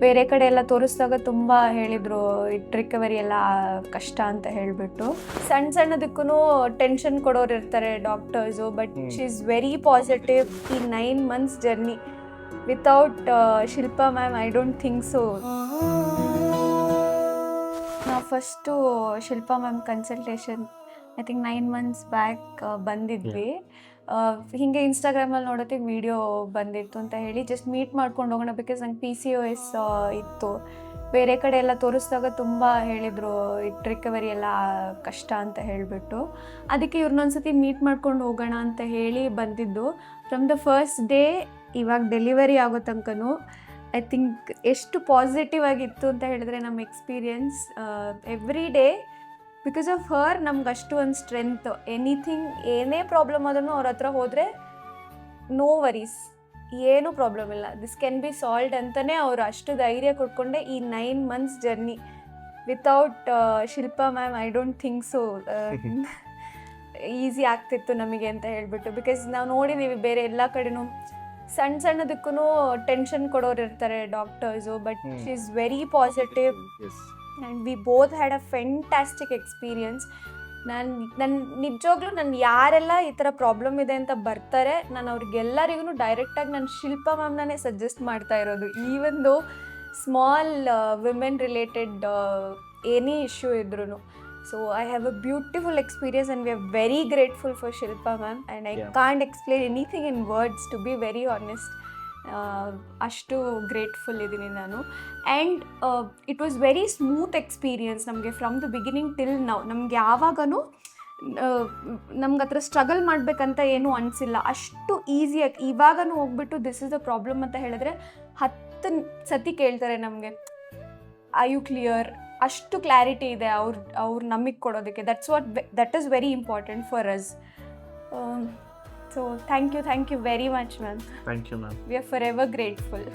ಬೇರೆ ಕಡೆ ಎಲ್ಲ ತೋರಿಸಿದಾಗ ತುಂಬ ಹೇಳಿದರು ರಿಕವರಿ ಎಲ್ಲ ಕಷ್ಟ ಅಂತ ಹೇಳಿಬಿಟ್ಟು. ಸಣ್ಣದಕ್ಕೂ ಟೆನ್ಷನ್ ಕೊಡೋರು ಇರ್ತಾರೆ doctors, but she is very positive. ಈ 9 months journey without Shilpa ma'am I don't think so. ನಾವು first Shilpa ma'am consultation I think 9 months back ಬಂದಿದ್ವಿ. ಹೀಗೆ ಇನ್ಸ್ಟಾಗ್ರಾಮಲ್ಲಿ ನೋಡೋತ್ತಿಗೆ ವಿಡಿಯೋ ಬಂದಿತ್ತು ಅಂತ ಹೇಳಿ ಜಸ್ಟ್ ಮೀಟ್ ಮಾಡ್ಕೊಂಡು ಹೋಗೋಣ, ಬಿಕಾಸ್ ನಂಗೆ PCOS ಇತ್ತು. ಬೇರೆ ಕಡೆ ಎಲ್ಲ ತೋರಿಸಿದಾಗ ತುಂಬ ಹೇಳಿದರು ರಿಕವರಿ ಎಲ್ಲ ಕಷ್ಟ ಅಂತ ಹೇಳಿಬಿಟ್ಟು. ಅದಕ್ಕೆ ಇವ್ರನ್ನೊಂದ್ಸತಿ ಮೀಟ್ ಮಾಡ್ಕೊಂಡು ಹೋಗೋಣ ಅಂತ ಹೇಳಿ ಬಂದಿದ್ದು. ಫ್ರಮ್ ದ ಫಸ್ಟ್ ಡೇ ಇವಾಗ ಡೆಲಿವರಿ ಆಗೋ ತನಕನೂ ಐ ಥಿಂಕ್ ಎಷ್ಟು ಪಾಸಿಟಿವ್ ಆಗಿತ್ತು ಅಂತ ಹೇಳಿದ್ರೆ ನಮ್ಮ experience. Every day because of her ನಮ್ಗೆ ಅಷ್ಟು ಒಂದು ಸ್ಟ್ರೆಂತ್. ಎನಿಥಿಂಗ್ ಏನೇ ಪ್ರಾಬ್ಲಮ್ ಆದ್ರೂ ಅವ್ರ ಹತ್ರ ಹೋದರೆ ನೋ ವರೀಸ್, ಏನೂ ಪ್ರಾಬ್ಲಮ್ ಇಲ್ಲ, ದಿಸ್ ಕ್ಯಾನ್ ಬಿ ಸಾಲ್ವ್ಡ್ ಅಂತಲೇ ಅವರು ಅಷ್ಟು ಧೈರ್ಯ ಕೊಟ್ಕೊಂಡೆ ಈ 9 months journey without Shilpa ma'am I don't think so easy ಆಗ್ತಿತ್ತು ನಮಗೆ ಅಂತ ಹೇಳಿಬಿಟ್ಟು. ಬಿಕಾಸ್ ನಾವು ನೋಡಿದ್ದೀವಿ ಬೇರೆ ಎಲ್ಲ ಕಡೆನೂ ಸಣ್ಣದಕ್ಕೂ ಟೆನ್ಷನ್ ಕೊಡೋರು ಇರ್ತಾರೆ doctors, but she is very positive and we both had a fantastic experience. ನಾನು ನಿಜವಾಗ್ಲೂ ಯಾರೆಲ್ಲ ಈ ಥರ ಪ್ರಾಬ್ಲಮ್ ಇದೆ ಅಂತ ಬರ್ತಾರೆ, ನಾನು ಅವ್ರಿಗೆಲ್ಲರಿಗೂ ಡೈರೆಕ್ಟಾಗಿ ನಾನು ಶಿಲ್ಪಾ ಮ್ಯಾಮ್ನೇ ಸಜೆಸ್ಟ್ ಮಾಡ್ತಾ ಇರೋದು. Even though small women related any issue ಇದ್ರೂ. So I have a beautiful experience and we are very grateful for Shilpa ma'am, and I can't explain anything in words, to be very honest. ಅಷ್ಟು grateful ಇದ್ದೀನಿ ನಾನು. And it was very smooth experience ನಮಗೆ from the beginning till now. ನಮ್ಗೆ ಯಾವಾಗೂ ನಮ್ಗೆ ಹತ್ರ struggle ಮಾಡಬೇಕಂತ ಏನೂ ಅನಿಸಿಲ್ಲ. ಅಷ್ಟು ಈಸಿಯಾಗಿ ಇವಾಗೂ ಹೋಗ್ಬಿಟ್ಟು ದಿಸ್ ಇಸ್ ದ ಪ್ರಾಬ್ಲಮ್ ಅಂತ ಹೇಳಿದ್ರೆ 10 ಸತಿ ಕೇಳ್ತಾರೆ ನಮಗೆ, ಐ ಯು ಕ್ಲಿಯರ್? ಅಷ್ಟು ಕ್ಲಾರಿಟಿ ಇದೆ ಅವ್ರು ನಮಗೆ ಕೊಡೋದಕ್ಕೆ. That is very important for us. So thank you very much ma'am. Thank you ma'am. We are forever grateful.